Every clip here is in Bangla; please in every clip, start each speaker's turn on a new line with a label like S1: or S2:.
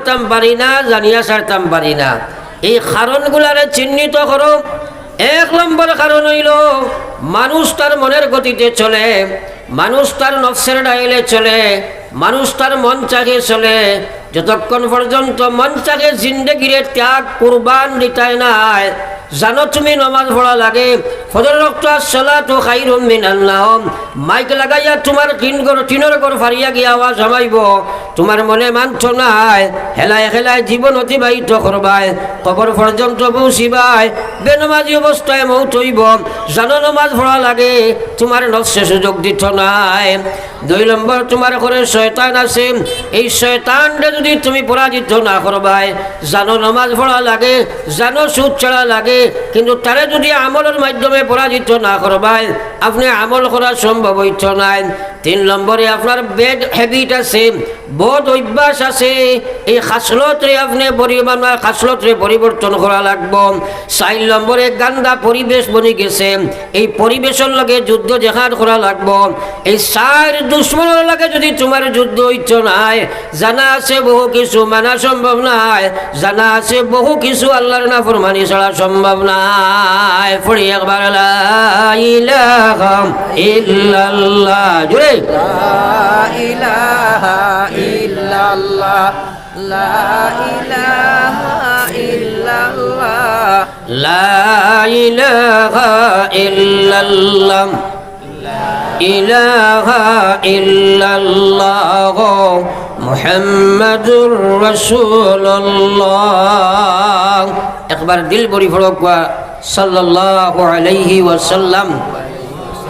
S1: ছাড়তাম পারি না, জানিয়া ছাড়তাম পারি না। এই কারণগুলারে চিহ্নিত করো। 1 নম্বর কারণ হইল মানুষ তার মনের গতিতে চলে, মানুষ তার নফসের ডাইলে চলে, মানুষ তার মন চাকে চলে। যতক্ষণ পর্যন্ত মন চাকে জিন্দেগিরে ত্যাগ কুরবান দিতাই নাই, জানো তুমি নমাজ পড়া লাগে, ফজর রক্ত সালাতু খাইরুম মিনান নাওম, মাইক লাগাইয়া তোমার টিনের ঘর ফারিয়া গিয়া আওয়াজ হামাইব, তোমার মনে মানছ নাই, হেলায় হেলায় জীবন অতিবাহিত করবাই, কবর পর্যন্ত পৌঁছিবাই, বেনমাজি অবস্থায় মৌত হইব। জানো নমাজ পড়া লাগে, তোমার নফসে সুযোগ দিত নাই। 2 নম্বর তোমার ঘরে শয়তান আছে, এই শয়তানরে যদি তুমি পরাজিত না করবাই, জানো নমাজ পড়া লাগে, জানো সুদ ছাড়া লাগে, কিন্তু তারে যদি আমলের মাধ্যমে পরাজিত না করবাই, আপনি আমল করা সম্ভব হইত নাই। 3 নম্বরে আপনার ব্যাড হ্যাবিট আছে, বদ অভ্যাস আছে, এই খাসলতরে আপনি খাসলতরে পরিবর্তন করা লাগবে। 4 নম্বরে গান্দা পরিবেশ বনি গেছে, এই পরিবেশের লগে যুদ্ধ জেহাদ করা লাগবে। এই 4 দুশ্মনের লগে যদি তোমার যুদ্ধ হইত নাই, জানা আছে বহু কিছু মানা সম্ভব নাই, জানা আছে বহু কিছু আল্লাহর নাফরমানি ছাড়া সম্ভব নাই। পড়ি একবার লা ইলাহা ইল্লাল্লাহ, জোরে
S2: লা ইলাহা ইল্লাল্লাহ, লা ইলাহা ইল্লাল্লাহ,
S1: লা ইলাহা ইল্লাল্লাহ, ইলাহা ইল্লাল্লাহ মুহাম্মাদুর রাসূলুল্লাহ। একবার দিল ভরি পড়ো সাল্লাল্লাহু আলাইহি ওয়াসাল্লাম।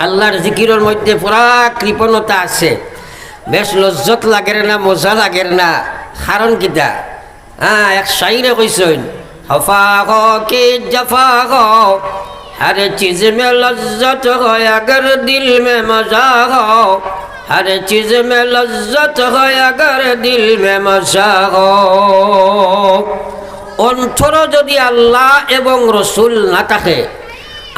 S1: আল্লাহর জিকিরের মধ্যে পুরা কৃপণতা আছে, বেশ লজ্জত লাগের না, মজা লাগের না। কারণ কিতা? এক শাইরে কইছেন, হফা গো কে জফা গো, हर चीज में लज्जत हो अगर दिल में मजा हो, हर चीज में लज्जत हो अगर दिल में मजा हो। অন্তর যদি আল্লাহ এবং রসুল না থাকে,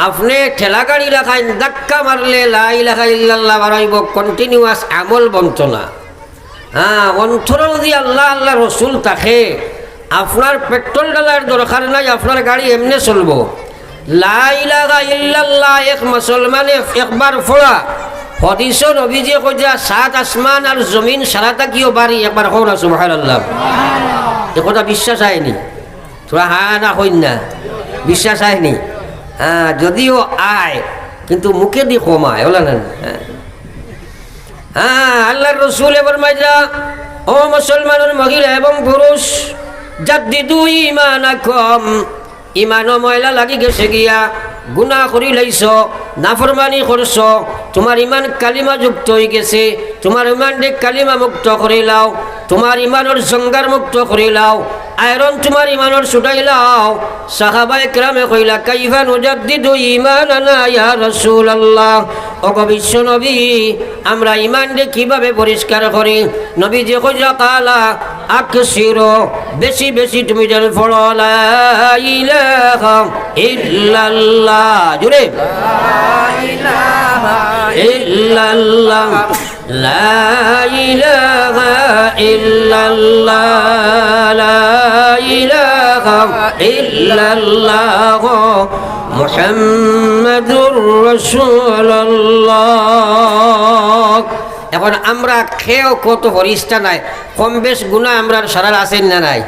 S1: আপনি ঠেলা গাড়ি রাখায় ধাক্কা মারলে লা ইলাহা ইল্লাল্লাহ বাড়াইব, কন্টিনিউয়াস আমল বন্ত না। অন্তর যদি আল্লাহ আল্লাহ রসুল থাকে, আপনার পেট্রোল ডালার দরকার নাই, আপনার গাড়ি এমনি চলবো। লা ইলাহা ইল্লাল্লাহ এক মুসলমানে একবার পড়া, হাদিস নবীজি কইয়া 7 আসমান আর জমিন সারাটা কিও বাড়ি, একবার কও না সুবহানাল্লাহ। এ কথা বিশ্বাস হয়নি? তোরা না কইন না, বিশ্বাস হয়নি? যদিও আয় কিন্তু মুখে দিয়ে কমায়, ওলা না। আল্লাহর রাসূল এবার মাইজা, ও মুসলমানের মহিলা এবং পুরুষ, জাদ্দিদু ঈমানাকুম, ইমানও ময়লা লাগি গেছে গিয়া, গুনাহ করি লাইছ, নাফরমানি করছ, তোমার ইমান কালিমা যুক্ত হয়ে গেছে, তোমার ইমান কালিমা মুক্ত করে লাও, তোমার ইমানের জঙ্গার মুক্ত করে লাও, আয়রন তোমার ইমানের ছুটাই লাও। সাহাবায়ে কেরামে কইলা, কাইফা নুজাদ্দিদু ঈমানানা ইয়া রাসূলুল্লাহ, ওগো বিশ্ব নবী, আমরা ইমানকে কিভাবে পরিষ্কার করি? নবী যে কইলা, কালা আকসিরু, বেশি বেশি তুমি যেন পড়ো লা ইলাহা ইল্লাল্লাহ, জোরে
S2: লা ইলাহা
S1: ইল্লাল্লাহ, লা ইলাহা ইল্লাল্লাহ, লা ইলাহা ইল্লাল্লাহ মুহাম্মাদুর রাসূলুল্লাহ। এখন আমরা খেয়েও কত ফরিস্তা নাই, কম বেশ গুনাহ আমরা সারা আছেন না নাই?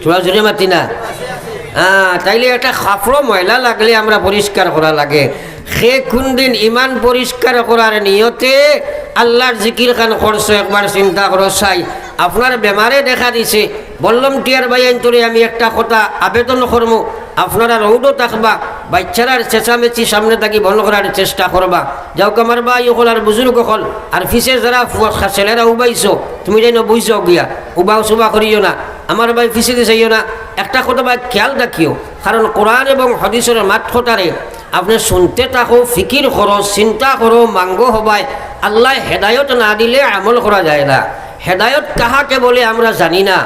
S1: তোরা জোরে মাতি না? তাইলে একটা খাফড়ো ময়লা লাগলে আমরা পরিষ্কার করা লাগে। সে কোন দিন ইমান পরিষ্কার করার নিয়তে আল্লাহর জিকির খান করছো, একবার চিন্তা করো। চাই আপনার বেমারে দেখা দিছে, বললাম টিয়ার ভাই আইনতরে আমি একটা কথা আবেদন করবো, আপনারা রৌডও থাকবা, বাচ্চারার চেঁচামেচি সামনে থাকি বন্ধ করার চেষ্টা করবা। যাও আমার ভাই হল আর বুজুর্গ হল আর ফিসে যারা ছেলেরা উবাইছো, তুমি যেন বুঝছ গিয়া উবাও সুবা করিও না, আমার ভাই ফিসে দিছাইও না। একটা কথা ভাই খেয়াল রাখিও, কারণ কোরআন এবং হাদিসের মাত কথারে আপনি শুনতে থাকো, ফিকির করো, চিন্তা করো, মাঙ্গ হবায়। আল্লাহ হেদায়ত না দিলে আমল করা যায় না। হেদায়ত কাহাকে বলে আমরা জানি না।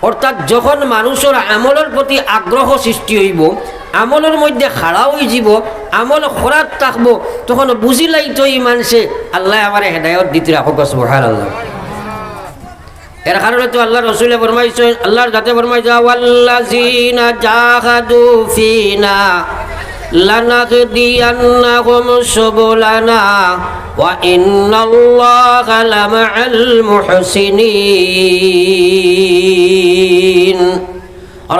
S1: অর্থাৎ যখন মানুষের আমলের প্রতি আগ্রহ সৃষ্টি হইব, আমলের মধ্যে খাড়া হয়ে যাব, আমল খরাত থাকবো, তখন বুঝিলাই তো এই মানুষে আল্লাহ আমার হেদায়ত দিতে রাখো। সুবহানাল্লাহ। এর কারণে তো আল্লাহ রসুলে ফরমাইছেন, আল্লাহর যাতে ফরমাইছে ওয়াল্লাযিনা জাহাদু ফিনা লানাহদিয়ান্নাহুম সুবুলানা ওয়া ইন্নাল্লাহা লামাআল মুহসিনিন।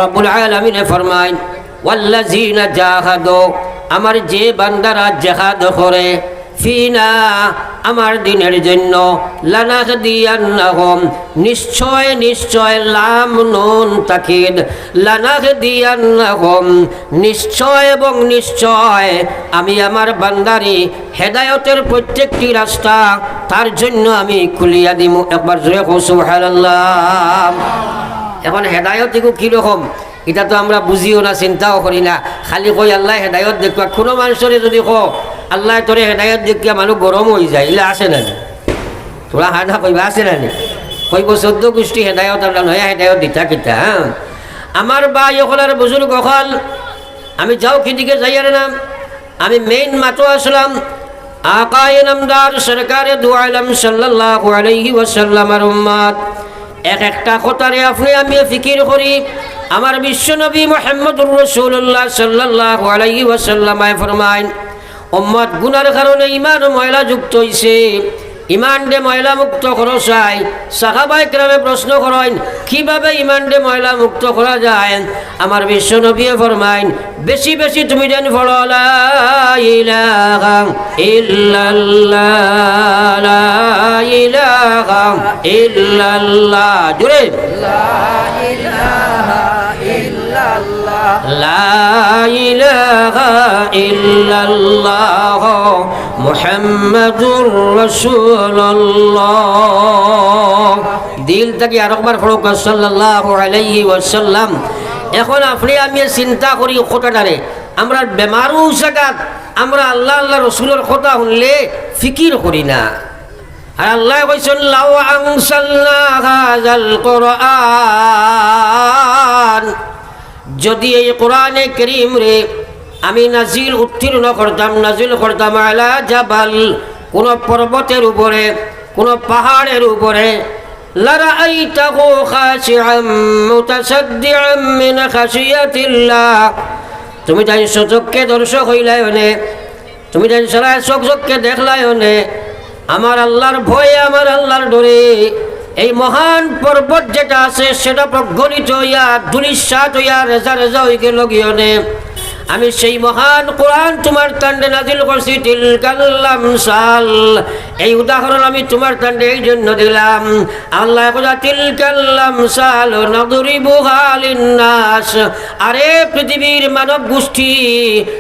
S1: রব্বুল আলামিন ফরমায় ওয়াল্লাযিনা জাহাদু, আমার যে বান্দারা জিহাদ করে, ফিনা আমার দিনের জন্য, লানাহদিয়ান্নাহুম নিশ্চয় নিশ্চয়, লাম নুন তাকিদ, লানাহদিয়ান্নাহুম নিশ্চয় এবং নিশ্চয় আমি আমার বান্দারে হেদায়েতের প্রত্যেকটি রাস্তা তার জন্য আমি খুলিয়া দিব। একবার জোরে কও সুবহানাল্লাহ। এখন হেদায়েত দিগো কীরকম এটা তো আমরা বুঝিও না, চিন্তাও করি না, খালি কই আল্লাহ হেদায়ত দেখবা। কোনো মানুষরে যদি কো আল্লাহ তোরে হেদায়ত দেখিয়া মানুষ গরম হয়ে যায়, ইলা আছে না? তোরা হানা কইবা আছে না? কইব 14 গোষ্ঠী হেদায়ত আল্লাহ নয়া হেদায়ত দিতা কিতা। আমার বা ইকলার বুজুর্গ হল, আমি যাও খিদিকে যাইয়ার নাম, আমি মেইন মাতো আসলাম আকায়ে নামদার সরকারে দু আলম সাল্লাল্লাহু আলাইহি ওয়াসাল্লামের উম্মত। এক একটা কথারে আপনি আমি ফিকির করি। আমার বিশ্বনবী মুহাম্মদুর রাসূলুল্লাহ সাল্লাল্লাহু আলাইহি ওয়াসাল্লাম ফরমায়, উম্মত গুনার কারণে ঈমান ময়লা যুক্ত হইছে, ঈমান দে ময়লা মুক্ত করো চাই। সাহাবায়ে কেরামে প্রশ্ন করেন কিভাবে ঈমান দে ময়লা মুক্ত করা যায়? আমার বিশ্বনবী ফরমায়, বেশি বেশি তুমি যেন পড়ো লা ইলাহা ইল্লাল্লাহ, লা ইলাহা ইল্লাল্লাহ, জোরে
S2: লা ইলাহা ইল্লাল্লাহ,
S1: লা ইলাহা ইল্লাল্লাহ মুহাম্মাদুর রাসূলুল্লাহ। দিল থেকে আরেকবার পড়ো সাল্লাল্লাহু আলাইহি ওয়াসাল্লাম। এখন আপনি আমি চিন্তা করি কথাটারে, আমরা বেমারু জায়গা আমরা আল্লাহ আল্লাহ রসুলের কথা শুনলে ফিকির করি না। আর আল্লাহ কইছেন লাউ আনসালনা হাযাল কুরআন, যদি এই কোরআনে কারীম রে আমি নাজিল উত্তীর্ণ করতাম, নাজিল করতাম আলা জাবাল, কোন পর্বতের উপরে, কোন পাহাড়ের উপরে, লারাআইতাহু খাশিআম মুতাসাদ্দিআম মিন খাশিয়াতিল্লাহ, তুমি তাই চোখকে দর্শক হইলাই হনে, তুমি তাই সরাই চোখকে দেখলাই হনে, আমার আল্লাহর ভয়ে, আমার আল্লাহর ডরে এই মহান পর্বত যেটা আছে সেটা প্রজ্বলিত হইয়া ধূলিসাৎ হইয়া রেজা রেজা হয়ে গেল গিয়নে। আমি সেই মহান কোরআন তোমার তান্ডে নাজিল করছি, তিলকাল্লাম সাল, এই উদাহরণ আমি তোমার তান্ডে এই জন্য দিলাম। আল্লাহ কথা তিলকাল্লাম সাল নাদরিবুহা লিন্নাস, আরে পৃথিবীর মানব গোষ্ঠী,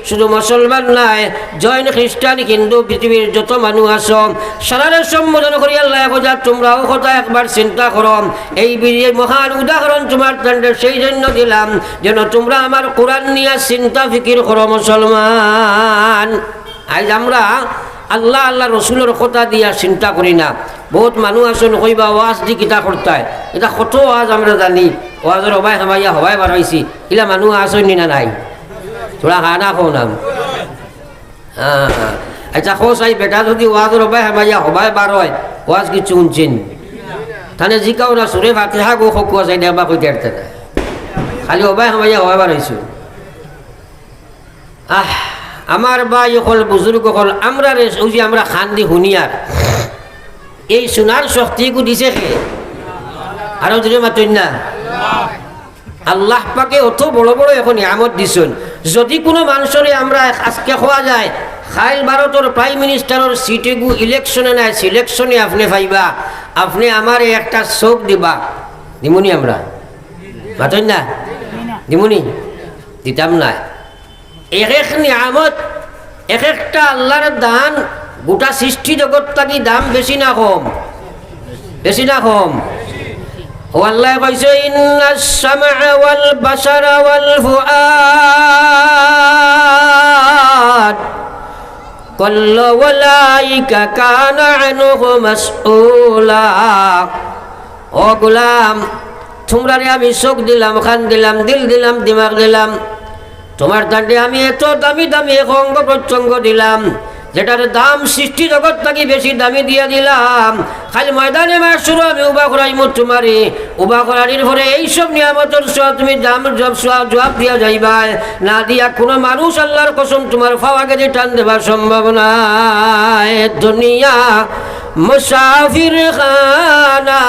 S1: শুধু মুসলমান নাই, জৈন খ্রিস্টান হিন্দু পৃথিবীর যত মানুষ আছো সারারে সম্বোধন করি আল্লাহ কথা তোমরাও কথা একবার চিন্তা করো। এই মহান উদাহরণ তোমার তান্ডে সেই জন্য দিলাম যেন তোমরা আমার কোরআন নিয়ে চিন্তা ফিকির করো মুসলমান। আজ আমরা আল্লাহ আল্লাহ রসুলের কথা দিয়া চিন্তা করি না। বহুত মানুষ আসুন কইবা ওয়াজ দি কিতা করতায়, এটা কত ওয়াজ আমরা জানি, ওয়াজের হবাই হামাইয়া হবাই বাড়াইছি, ইলা মানুষ আসেন না নাই? তোরা খানা খো নাম আচ্ছা খো চাই বেটা যদি ওয়াজের হবাই হামাইয়া হবাই বার হয়, ওয়াজ কিছু শুনছেন তাহলে জিকাও না সুরে ফাতিহা গো খকুয়া চাই দেখবা কইতে না, খালি হবাই হামাইয়া হবাই বাড়াইছো। আমার ভাই হল বুজুর্গ হল, আমরা ওই যে আমরা খান দি শুনিয়ার এই শোনার শক্তিকে দিছে কে? আরো যদি মাতই না, আল্লাহ পাকে অত বড় বড় এখন নিয়ামত দিছেন। যদি কোনো মানুষরে আমরা আজকে খোয়া যায়, খাইল ভারতের প্রাইম মিনিস্টারের সিটে গু ইলেকশনে নাই, সিলেকশনে আপনি পাইবা, আপনি আমার একটা চোখ দিবা, দিমুনি আমরা মাতই না, দিমুনি দিতাম না। এক এক নিয়ামত, এক একটা আল্লাহর দান, গোটা সৃষ্টি জগৎ থাকি দাম বেশি না কম? বেশি না কম? ও আল্লাহ কইছে ইন্নাস সামআ ওয়াল বাসারা ওয়াল ফুআদ কুল্লু উলাইকা কানা আনহু মাসউলা। ও গোলাম, তোমরা আমি চোখ দিলাম, কান দিলাম, দিল দিলাম, দিমাগ দিলাম, তোমার দাঁড়ে আমি এত দামি দামি এক অঙ্গ প্রত্যঙ্গ দিলাম যেটার দাম সৃষ্টি জগৎ থাকি বেশি দামি দিয়া দিলাম, খালি ময়দানে মাসুর আমি উবা করাই মুখ তোমারে উবা করারির পরে এইসব নিয়ামতের সহ তুমি দাম জবাব দিয়া যাইবাই না দিয়া কোনো মানুষ আল্লাহর কসম তোমার ফাওয়াকে যে টান দেবার সম্ভব নাই। দুনিয়া মুসাফির খানা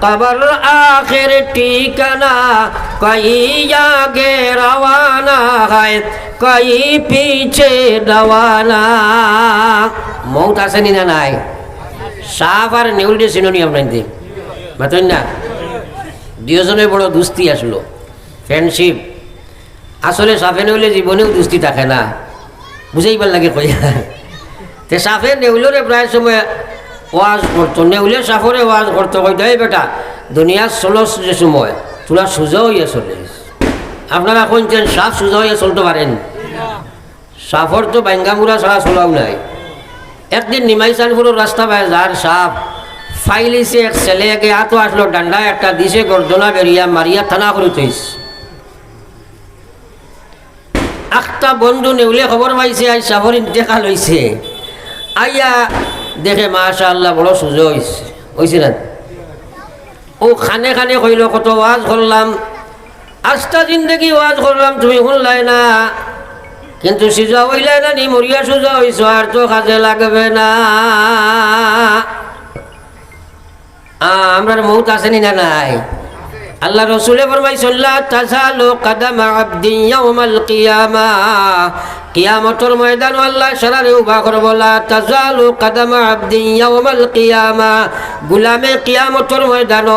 S1: কবর আখির ঠিকানা, কই আগে রওয়ানা হয় কই পিছে রওয়ানা। মৌত আসেনি না নাই? সাপ আর নেউলটে সিনোনিয়াম নাই মাতন না, দুজনে বড় দুস্তি আসলো, ফ্রেন্ডশিপ। আসলে সাপে নেউলে জীবনেও দুস্তি থাকে না, বুঝাইবার লাগে কইয়া। তে সাপে নেউলরে প্রায় সময় ওয়াজ করতো, নেউলে সাফরে ওয়াজ করতো, কইতো এই বেটা দুনিয়ার চলস যে সময় তোরা সোজা হইয়া চলে। আপনারা কোনছেন সাপ সোজা হইয়া চলতে পারেন? সাফর তো বাঙ্গামুড়া ছাড়া চলাও নাই। একদিন নিমাইচানপুরের রাস্তা পায় যার সাপ ফাইলিছে, এক ছেলে একে হাতও আসলো, ডান্ডা একটা দিছে, গর্দনা বেরিয়া মারিয়া থানা করে থইছে। একটা বন্ধু নেউলে খবর পাইছে আজ সাফর ইন্তেকাল হয়েছে, আইয়া দেখে মাশাআল্লাহ বড় সুযোগ হয়েছে না। ও খানে খানে কইল কত ওয়াজ করলাম, আস্তা জিন্দগি ওয়াজ করলাম, তুমি শুনলাই না, কিন্তু সিজা হইলাই না নি, মরিয়া সুজা হইছ আর তো কাজে লাগবে না। আমরার মৌত আসেনি না নাই? আল্লাহ রসুলে ফরমাইছেন লা তাজালু কদমা আবদিন ইয়াউমাল কিয়ামা, কিয়ামতের ময়দান আল্লাহ শরারে উভা করব। লা তাজালু কদমা আবদিন ইয়াউমাল কিয়ামা, গুলামে কিয়ামতের ময়দান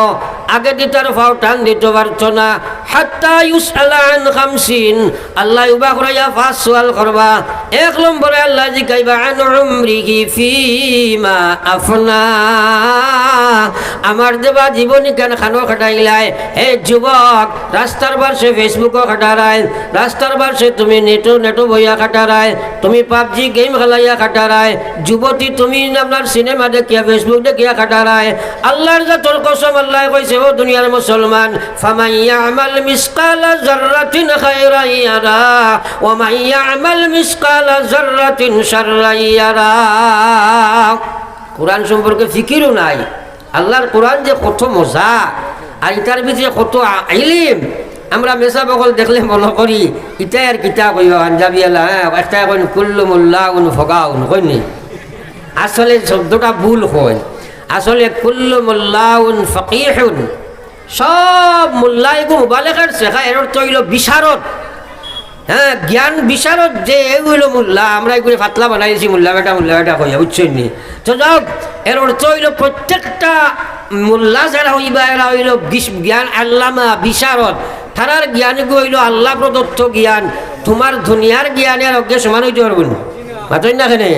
S1: আগে দিতার ফাও টান দিতে পারত না। হাত্তা ইউসআলা আন খামসিন, আল্লাহ উভা করাইয়া 5 সওয়াল করবা। 1 নম্বরে আল্লাহ জিগাইবা আন উমরিহি ফিমা আফনা, আমার দেবা জীবনী কেন খানো খাটাইলাই। হে যুবক, রাস্তার পাশে ফেসবুকও খাটারায়, রাস্তার পাশে তুমি নেটো বইয়া খাটারায়, তুমি পাবজি গেম খেলাইয়া খাটারায়, যুবতী তুমি আপনার সিনেমা দেখিয়া ফেসবুক দেখিয়া খাটারায়। আল্লাহর জাতর কসম আল্লাহ কইছে ও দুনিয়ার মুসলমান, ফামান ইয়ামাল মিসকালা যাররাতিন খায়রান ইয়ারা ওয়া মান ইয়ামাল মিসকালা যাররাতিন শাররান ইয়ারা। কোরআন সম্পর্কে ফিকিরও নাই। আল্লাহর কোরআন যে কত মজা, আর ইটার ভিতরে কত ইলম। আমরা মেসা বকল দেখলে মনে করি ইটাই আর কিতা কইব আঞ্জাবি আল্লাহ, একটা কইন কুল্লু মুল্লাউন ফগাউন কইনি, আসলে শব্দটা ভুল হয়। আসলে কুল্লু মুল্লাউন ফকিহুন, সব মুল্লাইগু মুবালেগার শেখা, এর অর্থ হইল বিশারদ। হ্যাঁ, জ্ঞান বিশারদ যে এই হইল মোল্লা। আমরা এগুলি ফাতলা বানাইছি মোল্লা বেটা কইয়া, বুঝছেন নি? তো যাও, এর অর্থ হইল প্রত্যেকটা মোল্লা যারা হইবা এরা হইল জ্ঞান আল্লামা বিশারদ। তারার জ্ঞান হইল আল্লাহ প্রদত্ত জ্ঞান। তোমার দুনিয়ার জ্ঞানের অজ্ঞে সমান হইতে পারবেন মাতই না খেনে।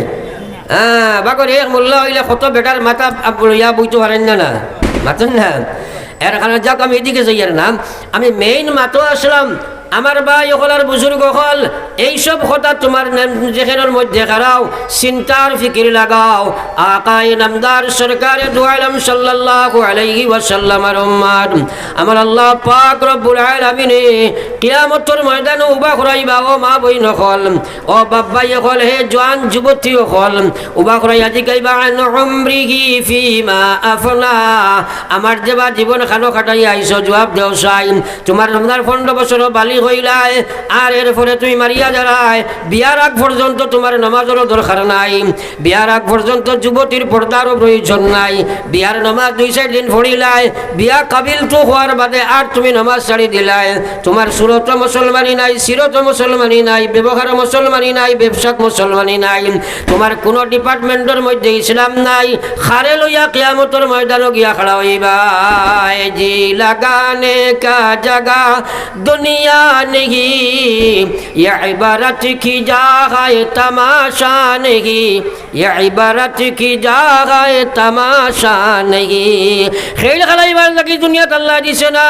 S1: হ্যাঁ, বাকর এক মোল্লা হইলে কত বেটার মাথা ইয়া বইতে পারেন না মাতই না। এর কারণে যাক আমি এদিকে যাই আর নাম, আমি মেইন মাতো আসলাম। আমার ভাই হলার বুজুর্গ হল, এইসব কথা তোমার যেখানের মধ্যে খারাও চিন্তার ফিকির লাগাও। আকাই নামদার সরকারে দু আলম সাল্লাল্লাহু আলাইহি ওয়াসাল্লামের উম্মত আমার আল্লাহ পাক রব্বুল আলামিন কিয়ামতের ময়দানে উবা করাইবা। ও মা বই নকল, ও বাবাই হল, হে জওয়ান যুবতী হল, উবা করাইয়া জিগাইবা আন উমরিহি ফিমা আফনা, আমার যেবা জীবন খানো খাটাইয়া আইছো জবাব দেও চাই। তোমার 15 বছর বালি হইলাই, আর এরপরে তুমি মারিয়া যারায়। বিয়ার আগ পর্যন্ত তোমার নামাজেরও দরকার নাই, বিয়ার আগ পর্যন্ত যুবতীর পর্দারও প্রয়োজন নাই। বিয়ার নামাজ 2-4 দিন পড়িলাই, বিয়া কাবিল তো হওয়ার বাদে আর তুমি নামাজ ছাড়ি দিলাই। তোমার সুরত মুসলমানি নাই, সিরত মুসলমানি নাই, ব্যবহার মুসলমানি নাই, ব্যবসাক মুসলমানি নাই, তোমার কোনো ডিপার্টমেন্টের মধ্যে ইসলাম নাই। খারে লইয়া কিয়ামতের ময়দানে গিয়া খাড়া হইবা। জি লাগানে কা জাগা দুনিয়া नहीं, ये इबारत की जगह तमाशा नहीं, ये इबारत की जगह तमाशा नहीं। खेल খেলাইবার লাগি দুনিয়াত আল্লাহ দিছে না।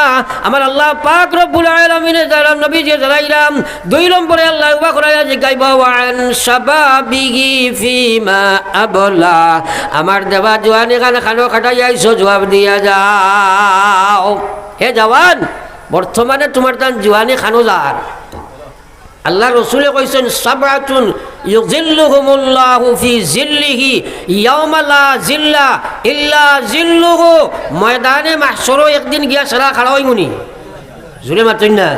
S1: আমার আল্লাহ পাক রব্বুল আলামিন যারা নবী যে জানাইলাম, 2 নম্বরে আল্লাহ উবা করাইয়া জিগাইবা ওয়ান শাবাবিহি ফিমা আবলা, আমার দেবা জওয়ানি খানো খাটাই আইছো জবাব দিয়া যাও। হে জওয়ান, বর্তমানে তোমার তান জওয়ানি খানো যার, আল্লাহ রসুলে কইছেন সাবআতুন ইউযিল্লুহুমুল্লাহু ফি জিল্লিহি ইয়াওমা লা জিল্লা ইল্লা জিল্লুহু। ময়দানে মাহশরও একদিন গিয়া সারা খাড়া হইমুনি, জুড়ে মাতেন না।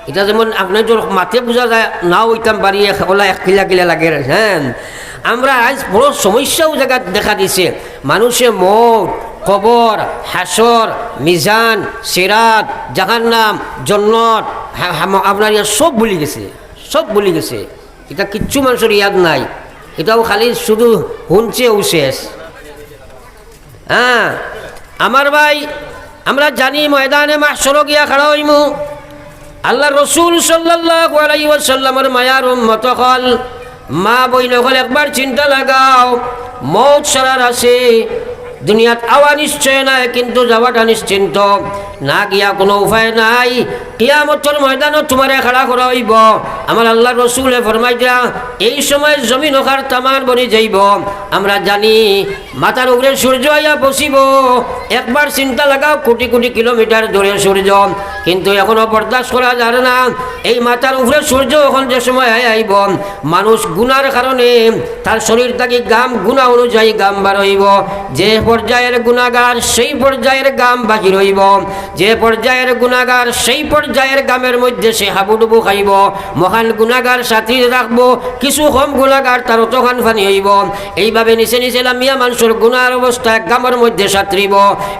S1: এটা যেমন আপনার তোর মাঠে বোঝা যায় না, ওইটাম বাড়িয়ে ওলা এক কিলা কিলা লাগে। হ্যাঁ, আমরা আজ বড় সমস্যাও জায়গা দেখা দিছে। মানুষে মৌত, কবর, হাসর, মিজান, সিরাত, জাহান্নাম, জন্নত, আপনার ইয়া সব ভুলি গেছে, সব ভুলি গেছে। এটা কিচ্ছু মানুষের ইয়াদ নাই, এটাও খালি শুধু শুনছে ও শেষ। হ্যাঁ আমার ভাই, আমরা জানি ময়দানে মাহশর গিয়া খাড়া হইমু। আল্লাহ রসুল সাল্লাল্লাহু আলাইহি ওয়াসাল্লামের মায়ার উম্মত হল, মা বইন হল, একবার চিন্তা লাগাও, মৌত সারার আছে, দুনিয়াত আওয়া নিশ্চয় নাই, কিন্তু যাওয়াটা নিশ্চিন্ত না, গিয়া কোনো উপায় নাই। কিয়ামতের ময়দানত তোমারে খাড়া করা হইব। আমার আল্লাহ রসুলে ফরমাই দিয়া এই সময় জমিন ওখার তামার বনি যাইব। আমরা জানি মাথার উপরে সূর্য আইয়া বসিব। একবার চিন্তা লাগাও, কোটি কোটি কিলোমিটার দূরে সূর্য, কিন্তু এখনো বরদাস্ত করা যায় না। এই মাথার উপরে সূর্য এখন যে সময় আইব, মানুষ গুনার কারণে তার শরীর থেকে গাম গুণা অনুযায়ী গাম বার হইব। যে পর্যায়ের গুণাগার সেই পর্যায়ের গাম বাহির হইব, যে পর্যায়ের গুণাগার সেই পর্যায়ের গামের মধ্যে সে হাবুডুবু খাইব। মহান গুণাগার সাথী রাখবো, কিছু কম গুণাগার তার তখন ফানি হইব। এইভাবে নিচে নিচে লামিয়া মানুষের গুণার অবস্থায় গামের মধ্যে সাঁতরিব।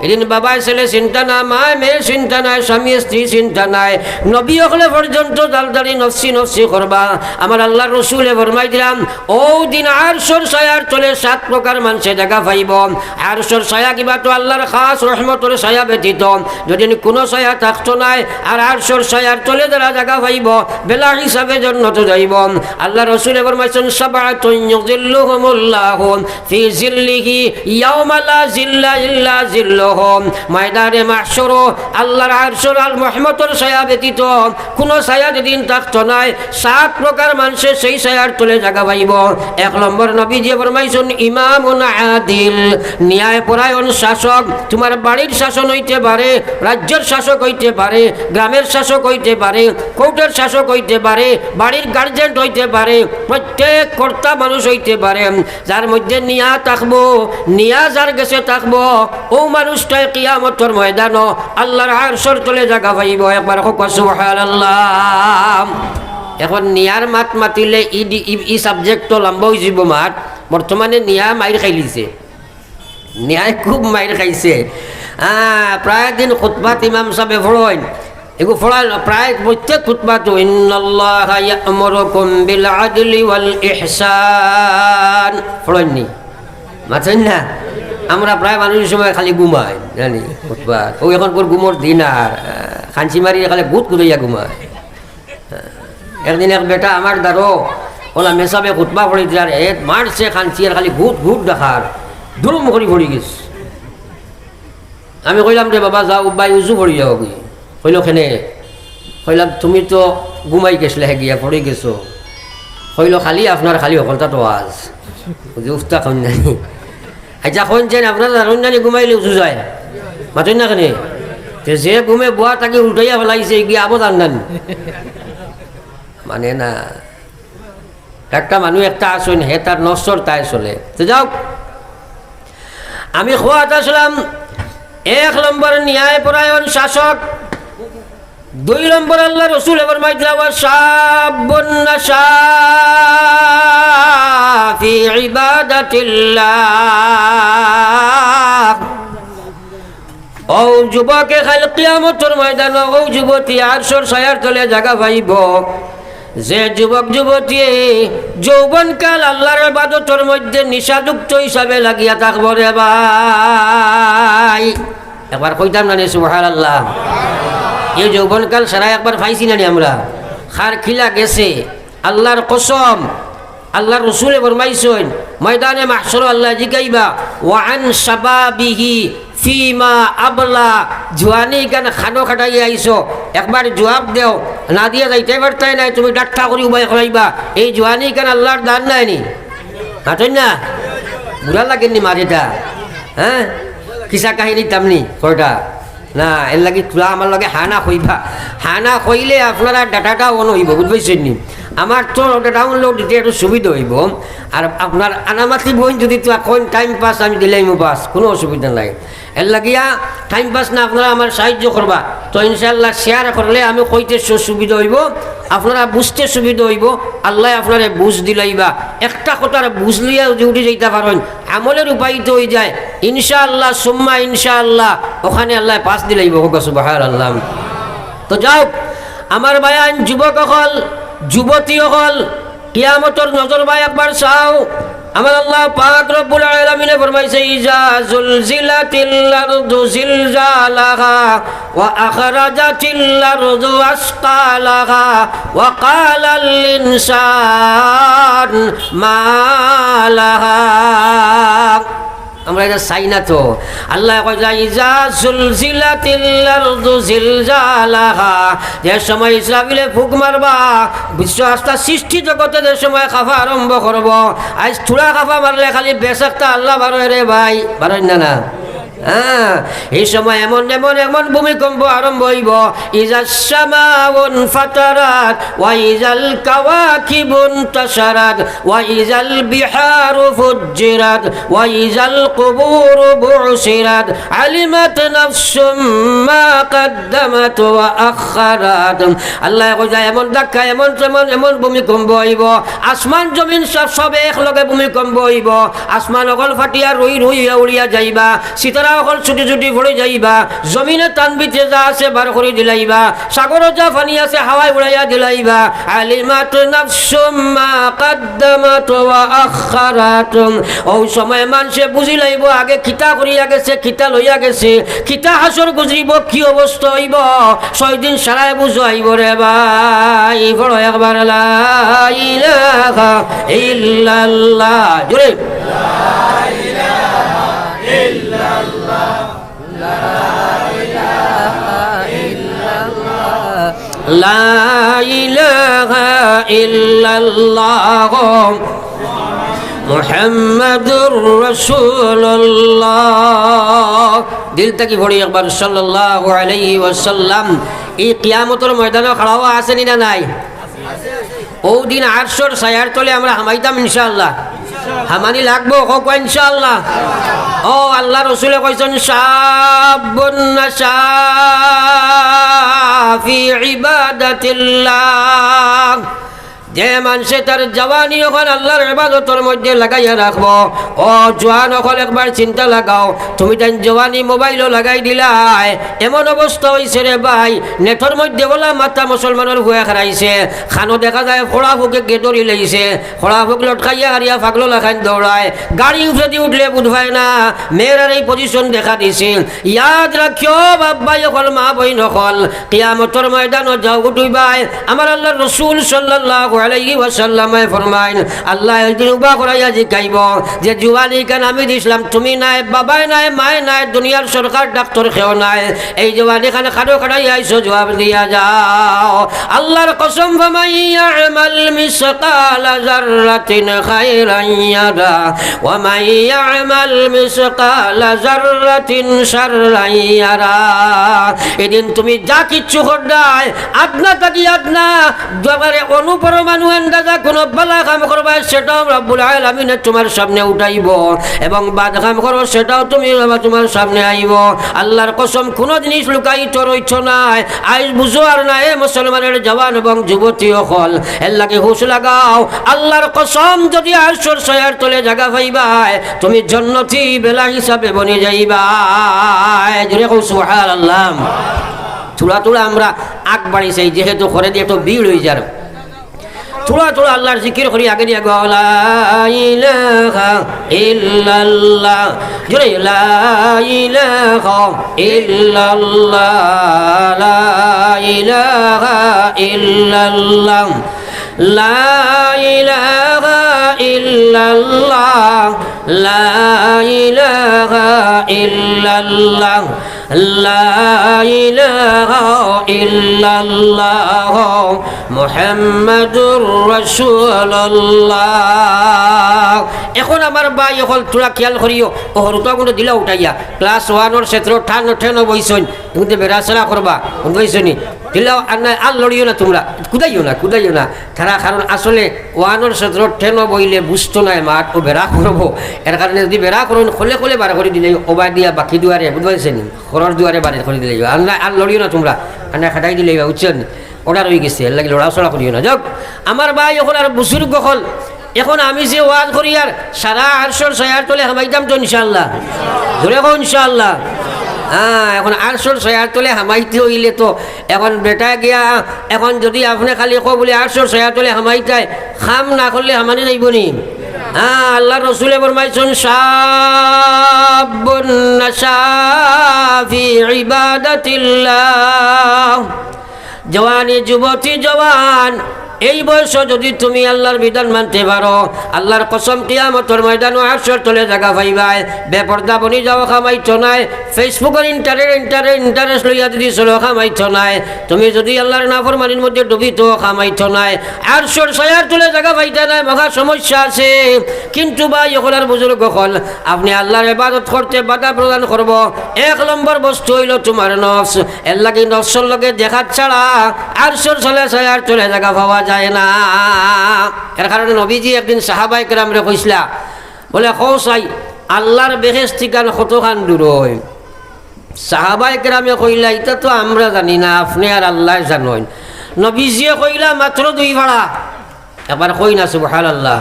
S1: এদিন বাবা ছেলে চিন্তা না, মা মেয়ে চিন্তা নাই, স্বামী স্ত্রী চিন্তা নাই, নবী হলে পর্যন্ত দালদালি নফসি নফসি করবা। আমার আল্লাহ রসুলে ফরমাই দিলাম, ও দিন আরশের ছায়ার তলে 7 প্রকার মানুষে জায়গা পাইব। আরশের ছায়া কিবা তো আল্লাহর খাস রহমতের ছায়া ব্যতীত যদি কোনো ছায়া থাকতো নাই। আর আরশের ছায়ার তলে যারা জায়গা পাইব, বেলা হিসাবে জন্নত যাইব। আল্লাহ রসুলে ফরমাইছেন, সাবআতুন ইউযিল্লুহুমুল্লাহু ফি জিল্লিহি ইয়াওমা লা জিল্লা ইল্লা জিল্লুহু। ময়দানে মাহশর আল্লাহর আরশের আল রহমতের ছায়া ব্যতীত কোনো ছায়া যেদিন থাকতো নাই, 7 প্রকার মানুষে সেই ছায়ার তলে জায়গা পাইব। 1 নম্বর নবীজি ফরমাইছেন, ইমামুন আদিল, ন্যায় পরায়ণ শাসক। তোমার বাড়ির শাসন হইতে পারে, রাজ্যের শাসক হইতে পারে, গ্রামের শাসক হইতে পারে, কোর্টের শাসক হইতে পারে, বাড়ির গার্জেন্ট হইতে পারে, প্রত্যেক কর্তা মানুষ হইতে পারে। যার মধ্যে নিয়া থাকবো, নিয়া যার গেছে থাকবো, ও মানুষটাই কিয়ামতের ময়দান আল্লাহর আরশের তলে জায়গা পাইব। একবার হোক সুবহানাল্লাহ। এখন নিয়ার মাত মাতিলে ই সাবজেক্ট তো লম্বা হয়ে যাব মাত। বর্তমানে নিয়া মাইর খাইলিছে, নিয়ায় খুব মাইর খাইছে। প্রায় দিন খুতবাত ইমাম সাহেবে ফড়ইন, এগু ফড়াল প্রায় প্রত্যেক খুতবাত, ইন্নাল্লাহা ইয়া'মুরুকুম বিল আদলি ওয়াল ইহসান, ফড়ইননি মাছেন না। আমরা প্রায় মানুষের সময় খালি ঘুমাই, জানি খুতবাত। ও এখন কোর ঘুমোর দিন আর খাঞ্চি মারি খালি গুত কুদাইয়া ঘুমায়। একদিন এক বেটা আমার দ্বারো ওলা মেসাবে খুতবা পড়ি দিলার, মারছে খাঞ্চি আর খালি ঘুট ঘুট দেখার দুরুম করে পড়ি গেছে। আমি কইলাম রে বাবা যাও বাই উজু পড়ি যাও কি। কইল খেনে? কইলাম তুমি তো ঘুমাই গেছিলে হে গিয়া পড়ে গেছো। কইল খালি আপনার খালি অকলতা তো আজ উফতা কন্যানি। আচ্ছা কইছেন আপনার কন্যানি ঘুমাইলে উজু যায় মাতেন না কেনে? যে ঘুমে বুয়া তাকে উল্টাইয়া ফেলাইছে গিয়ে আবো জানান মানে না। একটা মানুষ একটা আসুন হে তার নশ্বর তাই চলে। তো যাও, আমি খোয়াত আসলাম 1 নম্বর ন্যায় পরায়ণ শাসক। 2 নম্বর আল্লাহ রসুল ফরমাই দিলেন, ওয়াশাবুন নাশা ফি ইবাদাতিল্লাহ। ও যুবকে খাল কিয়ামতের ময়দান, ও যুবতী আরশের ছায়ার তলে জায়গা পাইব। যে যুবক যুবতী যৌবনকাল আল্লাহর ইবাদতের মধ্যে নিশাযুক্ত হিসাবে লাগিয়া থাকব রে ভাই। একবার কইতাম না সুবহানাল্লাহ। এই যৌবনকাল সারা একবার পাইছি না আমরা, খার খিলা গেছে। আল্লাহর কসম, আল্লাহর রসুলে ফরমাইছেন, ময়দানে মাহশর আল্লাহ জিগাইবা, ওয়া আন শাবাবিহি ফিমা আবলা। জোয়ানি গান খানো খাটাই আইছো, একবার জবাব দেও, না দিয়ে যাইতে পারতাই নাই, তুমি ডাক্তার করি উপায় করাইবা। এই জোয়ানি গান আল্লাহর দান নাই নি হাঁটেন না? বুড়া লাগেননি মারিটা? হ্যাঁ, কিসা কাহিনী তামনি কয়টা না এর লাগি তোলা আমার লগে হানা কইবা, হানা কইলে আপনারা ডাটাটা অন হইব, বুঝবেন নি? আমার তো ডাউনলোড দিতে একটু সুবিধা হইব। আর আপনার আনামাতি বই যদি তো এখন টাইম পাস আমি দিলাম বাস, কোনো অসুবিধা নাই। এর লাগিয়া টাইম পাস না আপনারা আমার সাহায্য করবা, তো ইনশাল্লাহ শেয়ার করলে আমি কইতে সুবিধা হইব, আপনারা বুঝতে সুবিধা হইব, আল্লাহ আপনারা বুঝ দিলাইবা। একটা কথার বুঝ লইয়া যদি উঠে যাইতে পারেন আমলের উপায়িত হয়ে যায় ইনশাআল্লাহ, সুম্মা ইনশাআল্লাহ, ওখানে আল্লাহ পাস দিলাইব। হোক সুবহানাল্লাহ। তো যাও আমার বায়ান যুবক হল, যুবতী হল, কিয়ামতর নজর ভাই একবার চাও। আমার আল্লাহ পাক রব্বুল আলামিন ফরমাইছে ইজা জুলজিলাতিল আরদু জিলজালাহা ওয়া আখরাজাতিল আরদু আসকালাহা ওয়া ক্বালাল ইনসান মা লাহা। আমরা এটা চাই না তো। আল্লাহ কয় ইজা জুলজিলাতিল আরদু জিলজালাহা, যে সময় ইসরাফিলে ফুক মারবা বিশ্ব আস্থা সৃষ্টি জগতে যে সময় খাফা আরম্ভ করব, আজ থোড়া খাফা মারলে খালি বেসাক্তা আল্লাহ বারোয় রে ভাই, বারোয় না? হ্যাঁ, এই সময় এমন এমন এমন ভূমিকম্প আরম্ভ হইব। ইজাস সামাউন ফাতারাত ওয়া ইজাল কাওয়াকিবুন তাশারাত ওয়া ইজাল বিহারু ফুজ্জিরাত ওয়া ইজাল কুবুরু বুসিরাত আলিমাত নাফসুম মা কদ্দামাত ওয়া আখারাত। আল্লাহ কইয়া এমন ধাক্কা, এমন এমন এমন ভূমিকম্প হইব, আসমান জমিন সব একলগে ভূমিকম্প হইব। আসমান অকল ফাটিয়া রই রইয়া উড়িয়া যাইবা, সিতারা অকল ছুটি ছুটি পড়ে যাইবা, জমিনে তানবিতে যা আছে বার করে দিলাইবা, সাগর যা পানি আছে হাওয়ায় উড়াইয়া দিলাইবা। আলিমাত নাফসুম মা কদ্দামাত ওয়া আখারাত। ওই সময় মানুষে বুঝি লাইব আগে কিতা করিয়া গেছে, কিতা লইয়া গেছে, কিতা হাসর গুজরিব, কি অবস্থা হইব, 6 দিন সারায় বুঝো আইব রে ভাই। বড় একবার লা ইলাহা ইল্লাল্লাহ, জোরে লা ইলাহা ইল্লাল্লাহ মুহাম্মাদুর রাসূলুল্লাহ। দিল থেকে পড়ি একবার সাল্লাল্লাহু আলাইহি ওয়াসাল্লাম। এই কিয়ামতের ময়দানে খাড়া হওয়া আছে না নাই? ও দিন 800 ছায়ার তলে আমরা হামাইতাম ইনশাআল্লাহ। হামানি লাগবো হোক ইনশাআল্লাহ। ও আল্লাহ রসুলে কইছেন শাবুন নাশা ফি ইবাদাতিল্লাহ, যে মানুষে তার জওয়ানি ওখান আল্লাহর ইবাদতের মধ্যে লাগাইয়া রাখবো। ও জওয়ান ওখান একবার চিন্তা লাগাও, তুমি তাই জওয়ানি মোবাইলও লাগাই দিলাই, এমন অবস্থা হয়েছে রে ভাই, নেটর মধ্যে বলা মাথা মুসলমানের ভুয়া খারাইছে, খানো দেখা যায় খোড়া ফুকে গেদরি লাইছে, খোড়া ফুক লটকাইয়া হারিয়া ফাগলো লাখান দৌড়ায়, গাড়ি উঠে উঠলে বুঝবায় না, মেয়েরার এই পজিশন দেখা দিছে। ইয়াদ রাখিও বাব্বাই অকল মা বই নকল, কিয়ামতের ময়দানও যাও উঠুইবাই। আমার আল্লাহর রাসূল সাল্লাল্লাহু আলাইহি ওয়াসাল্লামে ফরমাইন, আল্লাহ একদিন উবা করাইয়া জিকাইব যে জুয়ানি কেন আমি দিছিলাম, তুমি নাই, বাবাই নাই, মায় নাই, দুনিয়ার সরকার ডাক্তার খেও নাই, এই জওয়ানি খানে খাড়ো খাড়াইয়া আইসো, জবাব দিয়া যাও। আল্লাহর কসম, ফামান ইয়ামাল মিসকালা যাররাতিন খায়রান ইয়ারা ওয়া মান ইয়ামাল মিসকালা যাররাতিন শাররান ইয়ারা। এদিন তুমি যা কিচ্ছু করদাই, আদনা তাকি আদনা জবারে অনুপরমা কোনো বালা কাম করবা সেটাও রব্বুল আলামিন তোমার সামনে উঠাইব, এবং বাদ কাম করো সেটাও তুমি তোমার সামনে আইব। আল্লাহর কসম, কোনো জিনিস লুকাইত রইছ নাই। আজ বুঝো আর না এ মুসলমানের জওয়ান এবং যুবতী হল, এর লাগে হুশ লাগাও। আল্লাহর কসম, যদি আরশের ছায়ার তলে জায়গা পাইবাই, তুমি জান্নাতি বেলা হিসাবে বনে যাইবাই। জোরে কও সুবহানাল্লাহ। থোড়া থোড়া আমরা আগ বাড়িছি, যেহেতু ঘরে দিয়ে একটু ভিড় হয়ে যার, থোড়া থোড়া আল্লাহর জিকির করি আগে দিয়ে গো লা ইলাহা ইল্লাল্লাহ, জোরে লা ইলাহা ইল্লাল্লাহ, লা ইলাহা ইল্লাল্লাহ, লা ইলাহা ইল্লাল্লাহ, লা ইলাহা ইল্লাল্লাহ, লা ইলাহা ইল্লাল্লাহ মুহাম্মাদুর রাসূলুল্লাহ। এখন আমার ভাই এখন তোরা খেয়াল করিও ওহরুটা কোনো দিলা উঠাইয়া ক্লাস 1 ছাত্র ঠান বইছন কিন্তু বেড়াচলা করবা বইছনি দিলাও আর লড়িও না তোমরা কুদাইও না তারা কারণ আসলে 1 ছাত্র 10 বইলে বুঝতো না মাঠ ও বেড়া করবো এর কারণে যদি বেড়া করুন খোলে বার করে দিলে ওবা দিয়া বাকি দুয়ারে বুঝতে ঘরের দুয়ারে বাড়ি করে দিলে আর লড়িও না তোমরা আর খাটাই দিলে বুঝছেন ওটা রয়ে গেছে এর লাগে লড়াচড়া করিও না যাক আমার ভাই এখন আর বুজুর্গ হল এখন আমি যে ওয়াজ করি আর সারা 800 তোলে হামাইতাম তো ইনশাআল্লাহ ধরে কো ইনশাআল্লাহ। এখন 800 তোলে হামাইতে হইলে তো এখন বেটা গিয়া এখন যদি আপনি খালি কো বলে 800 তোলে হামাইতায় খাম না করলে হামানি যাইব নি। আল্লাহ রসুলে ফরমাইছেন শাবুন নাশা ফি ইবাদাতিল্লাহ, জওয়ানি যুবতী জওয়ান এই বয়স যদি তুমি আল্লাহর বিধান মানতে পারো আল্লাহর কসম কিয়ামতের ময়দানে 800 তোলে জায়গা পাইবাই। বেপর্দা বনি যাও খামাইতো নাই, ফেসবুকের ইন্টারেস্ট লইয়া যদি চলো খামাইতো নাই, তুমি যদি আল্লাহর নাফরমানির মধ্যে ডুবিতো খামাইতো নাই। 800 তোলে জায়গা পাইতে নাই, মহা সমস্যা আছে। কিন্তু ভাই এখন আর বুজুর্গ হল আপনি আল্লাহর ইবাদত করতে বাধা প্রদান করব 1 নম্বর বস্তু হইল তোমার নফস। এর লাগে নফসের লগে দেখা ছাড়া 800 তোলে জায়গা পাওয়া যায় না। এর কারণে নবীজি একদিন সাহাবায়ে কেরামরে কইসলা বলে কৌসাই আল্লাহর বেহেশত থেকে কতখান দূর হয়। সাহাবায়ে কেরামে কইলা এটা তো আমরা জানি না, আপনি আর আল্লাহ জানেন। নবীজিয়ে কইলা মাত্র 2 ভাড়া। একবার কই না সুবহানাল্লাহ।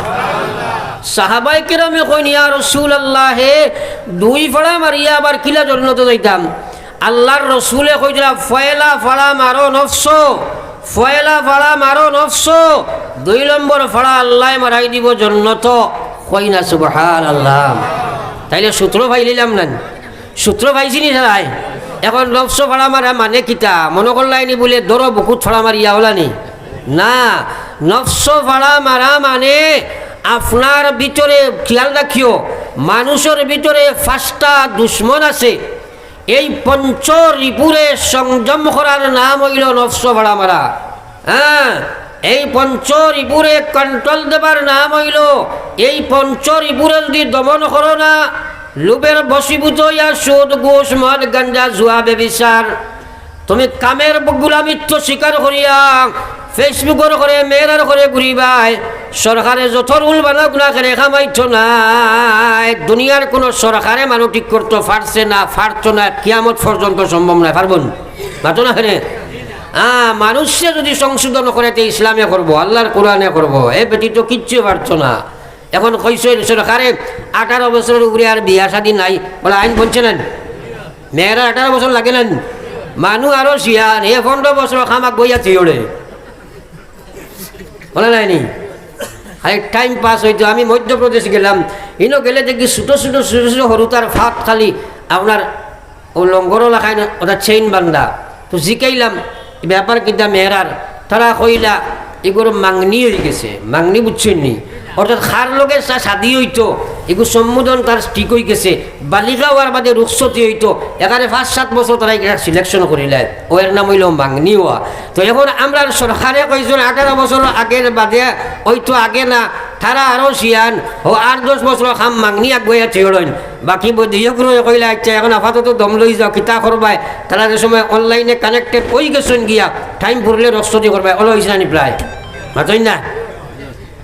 S1: সাহাবায়ে কেরামে কইন ইয়া রাসূলুল্লাহ হে 2 ভাড়া মারিয়া আবার কিলা জন্য তো যাইতাম। আল্লাহর রাসূলে কইলা ফয়লা ফাড়া মারো নফসো, ফয়লা ফাড়া মারো নফসো, 2 নম্বর ফাড়া আল্লাহ মারাই দিব জন্নত। কই না সুবহানাল্লাহ। তাইলে সূত্র ভাই নিলাম না, সূত্র ভাইছি নি সবাই। এখন নফস ফাড়া মারা মানে কিতা মনে করলাইনি বলে দর বুকুত ফাড়া মারিয়া হলানি না। নফস ফাড়া মারা মানে আপনার ভিতরে খেয়াল রাখিও মানুষের ভিতরে 5টা দুশ্মন আছে। এই পঞ্চ রিপুরে সংযম করার নাম হইল নফস ফাড়া মারা। এই পঞ্চ রিপুরে কন্ট্রোল দেবার নাম হইল, এই পঞ্চ রিপুরে যদি দমন করো না লোভের বশীভূত ইয়া সুদ ঘুষ মদ গাঞ্জা জুয়া বেবিচার, তুমি কামের গুলামিত্ব স্বীকার করিয়া ফেসবুকের করে মেয়েরার করে ঘুরিবাই। সরকারে যত রুল বানাক না করে খামাইতো না, দুনিয়ার কোনো সরকারে মানুষ ঠিক করতে পারছে না, পারতো না, কিয়ামত পর্যন্ত সম্ভব নয়, পারবন মাতো না হেনে। মানুষে যদি সংশোধন করে তো ইসলামে করবো, আল্লাহর কোরআনে করবো, এ ব্যতীত কিচ্ছু পারতো না। এখন কইছে সরকারে 18 বছরের উপরে আর বিয়া শাদী নাই বলে আইন বলছে নেন, মেয়েরা 18 বছর লাগে নেন, মানুষ আরো শিয়ান 15 বছর খামাক বইয়া থিওড়ে বলে নাইনি। খালি টাইম পাস হইতো। আমি মধ্যপ্রদেশ গেলাম, ইনো গেলে দেখি ছোটো সরু তার ফাঁক খালি আপনার ও লঙ্গরও লাখাই না, ওটা চেইন বান্ধা। তো জিকাইলাম ব্যাপার কিনা মেয়েরার, তারা কইলা এগুলো মাংনি হয়ে গেছে। মাংনি বুঝছেন নি, অর্থাৎ খার লগে শাদি হইতো, এগুলো সম্বোধন তার ঠিক হয়ে গেছে। বালিকা হওয়ার বাদে রুখসতি হইতো, এখানে 5-7 বছর তারা সিলেকশন করিলেন, ও এর নাম হইল মাংনি হওয়া। তো এখন আমরা সরকারে কইছেন 18 বছর আগের বাদে হয়তো আগে না, তারা আরও শিয়ান ও 8-10 বছর খাম মাংনি আগুয়া থিওড়েন। বাকি বদিয়ে কইলা আচ্ছা এখন আপাতত দম লই যাও কিতা করবাই। তারা যে সময় অনলাইনে কানেক্টেড হয়ে গেছেন গিয়া টাইম পড়লে রক্সতি করবাই, ওলা হয়েছে না প্রায় মাতই না।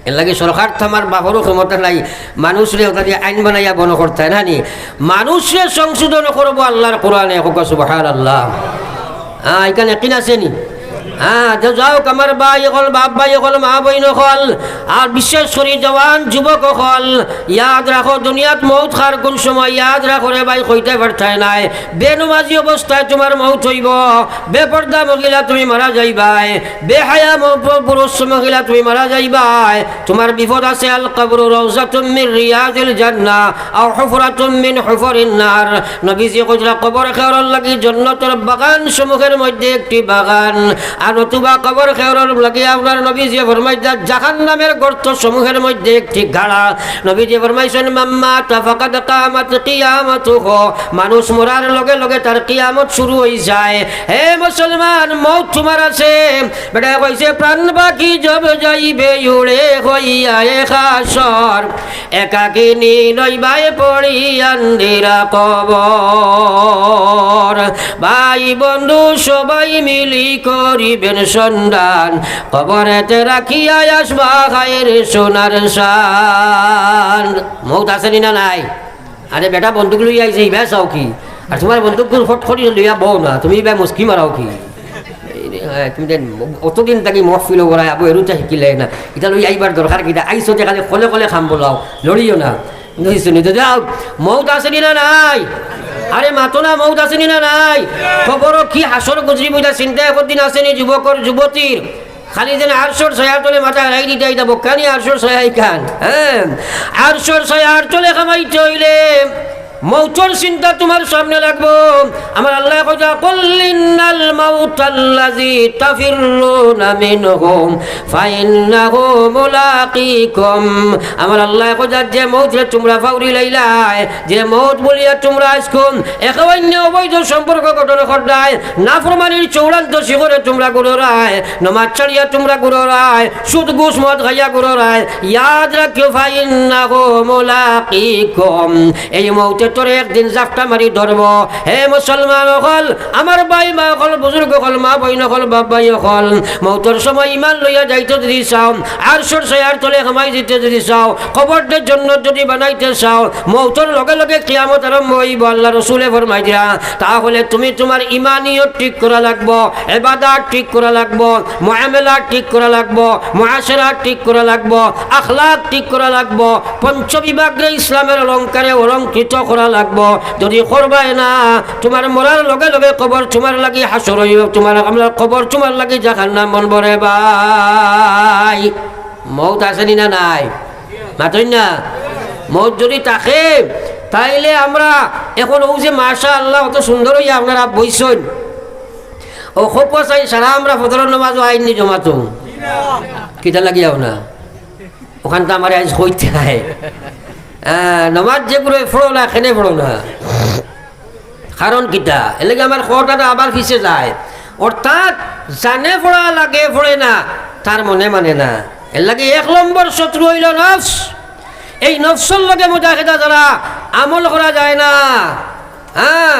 S1: এর লাগে সরকার তো আমার বাপরও ক্ষমতা নাই, মানুষরে ওটা দিয়ে আইন বানাইয়া বন করতে না নি, মানুষরে সংশোধন করবো আল্লাহর কোরআনে। সুবহানাল্লাহ। এখানে কিন আছে নি? যাও আমার ভাই হল, বাপ ভাই হল, মা বইন হল, আর বিশেষ করে জওয়ান যুবক হল, ইয়াদ রাখো দুনিয়াত মৌত খার কোন সময়, ইয়াদ রাখো রে ভাই কইতে পারতাই নাই। বেনমাজি অবস্থায় তোমার মৌত হইব, বেপর্দা মহিলা তুমি মারা যাইবাই, বেহায়া পুরুষ মহিলা তুমি মারা যাইবাই। তোমার বিপদ আছে আল কবর রাউজাতুম মিন রিয়াজিল জান্নাহ আও হুফরাতুম মিন হুফরিন নার। নবীজি কইরা কবর খেয়ার লাগি জান্নাতের বাগান সমূহের মধ্যে একটি বাগান, আর নতুবা কবর খেওয়ার লাগে আপনার নবীজি ফরমাইতা জাহান্নামের গর্ত সমূহের মধ্যে একটি গাড়া। নবীজি ফরমাইছেন মাম্মা তাফাকাদ কামাত কিয়ামাতুহু, মানুষ মরার লগে লগে তার কিয়ামত শুরু হয়ে যায়। হে মুসলমান, মৌত তোমার আছে বেটা কইছে প্রাণ বাকি জব যাইবে উড়ে হইয়া হাসর, একাকিনী লইবাই পড়ি আন্দিরা কবর। ভাই বন্ধু সবাই মিলি করিবেন সন্ধান, কবরেতে রাখিয়া আসবা খায়ের সোনার শান। মৌত আসেনি না নাই? আরে বেটা বন্দুক লইয়া আইছে ইবা চাও কি? আর তোমার বন্দুক ফট করি লইয়া বউ না, তুমি ইবা মুস্কি মারাও কি? তুমি অতদিন থাকি মহফিল করাই আবু এরুটা শিকিলে না, এটা লই আইবার দরকার কিটা? আইসো দেখালে কলে কলে খাম বলাও, লড়িও না। যাও, মৌত আসেনি না নাই? আরে মাতো না, মৌত আসেনি না নাই? খবর কি হাসর গুজরি বইটা চিন্তা একদিন আসেনি যুবকর যুবতীর? খালি যেন আরশোর ছয়ার তলে মাথা রাই দিতে আইতা বকানি আরশোর ছয়াই খান। হ্যাঁ, আরশোর ছয়ার তলে খামাইতে হইলে মৌতর চিন্তা তোমার সামনে লাগবো। আমার আল্লাহ কইতা কুল্লিনাল মাউতাল্লাযী তাফিরুনা মিনহু ফাইন্নাহু মুলাকীকুম। আমার আল্লাহ কইতা যে মৌতরে তোমরা ফাউরি লাইলাই, যে মৌত বলিয়া তোমরা আজকুম একাবান্য অবৈধ সম্পর্ক গঠন করদায়, নাফরমানির চূড়ান্ত শিখরে তোমরা গুররায়, নমাজ ছাড়িয়া তোমরা গুররায়, সুদ ঘুষ মদ খাইয়া গুররায়, ইয়াদ রাখিও ফাইন্নাহু মুলাকীকুম। এই মৌত তোরে একদিন জাফটা মারি ধরব। হে মুসলমান হল, আমার ভাই মা হল, বুজুর্গ হল, মা বইন হল, বাপ ভাই হল, মৌতর সময় ইমান লইয়া যাইতে যদি চাও, আরশোর ছায়ার তলে খামাই দিতে যদি চাও, কবরদের জন্য যদি বানাইতে চাও, মৌতর লগে লগে কিয়ামত আরম্ভ হইব। আল্লাহ রসুলে ফরমাই দিরা, তাহলে তুমি তোমার ইমানিয়ত ঠিক করা লাগবো, ইবাদত ঠিক করা লাগবো, মুআমালাত ঠিক করা লাগবো, মুআশারাত ঠিক করা লাগবো, আখলাক ঠিক করা লাগবো, পঞ্চবিভাগে ইসলামের অলঙ্কারে অলঙ্কৃত করা লাগবো। যদি করবাই না, তোমার মরার লগে লগে কবর তোমার লাগি হাসর হইব, তোমার আমরা কবর তোমার লাগি জাহান্নাম বনবরে। ভাই মৌত আসেনি না নাই? মাতই না, মৌত যদি থাকে তাইলে আমরা এখন ও যে মাশাআল্লাহ অত সুন্দর হইয়া আপনারা বইছেন, ও খুব চাই সারা আমরা ফজরের নামাজও আইনি জমাতো কিটা লাগিয়াও না, ওখানটা আমার আজ হইতে হয় নমাজ যেগুলো ফোড়ো না, খেনে ফোড়ো না। কারণ কিটা এলাকা আমার খোটাটা আবার পিছিয়ে যায়, অর্থাৎ জানে ফোড়া লাগে ফোড়ে না, তার মনে মানে না। এর লাগে 1 নম্বর শত্রু হইল নফস। এই নফসের লগে মুজাহিদা দ্বারা আমল করা যায় না। হ্যাঁ,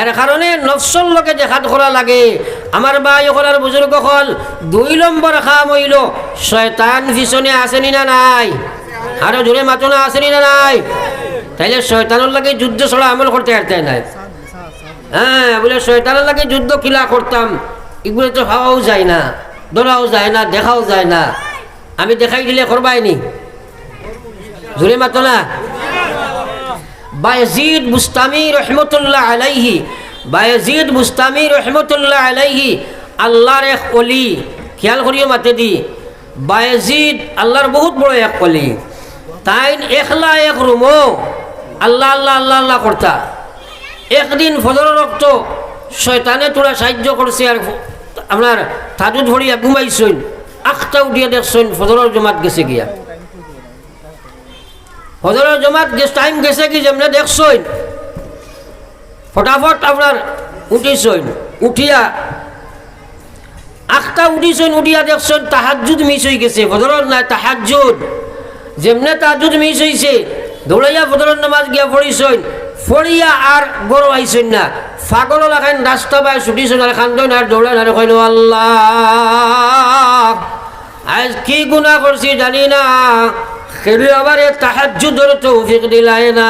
S1: এর কারণে নফসের লগে জেহাদ করা লাগে। আমার ভাই করার বুজুর্গ হল 2 নম্বর কাম হইল শয়তান পিছনে আসেনি না নাই? আরো জোরে মাতো না, আসেনি না নাই? তাইলে শয়তানের লাগে যুদ্ধ ছাড়া আমল করতে পারতে নাই। হ্যাঁ, বলে শয়তানের লাগে যুদ্ধ কিলা করতাম, এগুলো তো খাওয়াও যায় না, ধরাও যায় না, দেখাও যায় না। আমি দেখাই দিলে করবাইনি, জোরে মাতো না। বায়েজিদ বুস্তামি রহমতুল্লাহ আলাইহি, বায়েজিদ বুস্তামি রহমতুল্লাহ আলাইহি আল্লাহর এক ওলি। খেয়াল করিও মাতে দি, বায়েজিদ আল্লাহর বহুত বড় এক ওলি। তাই একলা এক রুমো আল্লাহ আল্লাহ আল্লাহ আল্লাহ করতা। একদিন ফজর রক্ত শয়তানে তোরা সাহায্য করছে, আর আপনার তাজুদ ভরিয়া ঘুমাইছেন, আখটা উঠিয়া দেখছেন ফজরের জমাত গেছে গিয়া। ফজরের জমাত টাইম গেছে কি যেমনে দেখছেন, ফটাফট আপনার উঠিছেন, উঠিয়া আখটা উঠিছেন, উঠিয়া দেখছেন তাহাজ্জুদ মিস হয়ে গেছে, ফজরের নাই তাহাজ্জুদ। যেমনে তাহাজ্জুদ মিস হয়েছে দৌড়াইয়া ফজরের নামাজ গিয়া পড়িছেন, ফড়িয়া আর গরু আইছেন না, ফাগল লাগাইন রাস্তা বাই ছুটিছেন, আর খান্দন আর দৌড়ান আর কইল আল্লাহ আজ কি গুনাহ করছি জানি না, খেলি আবার তাহাজ্জুদের তৌফিক দিলাই না।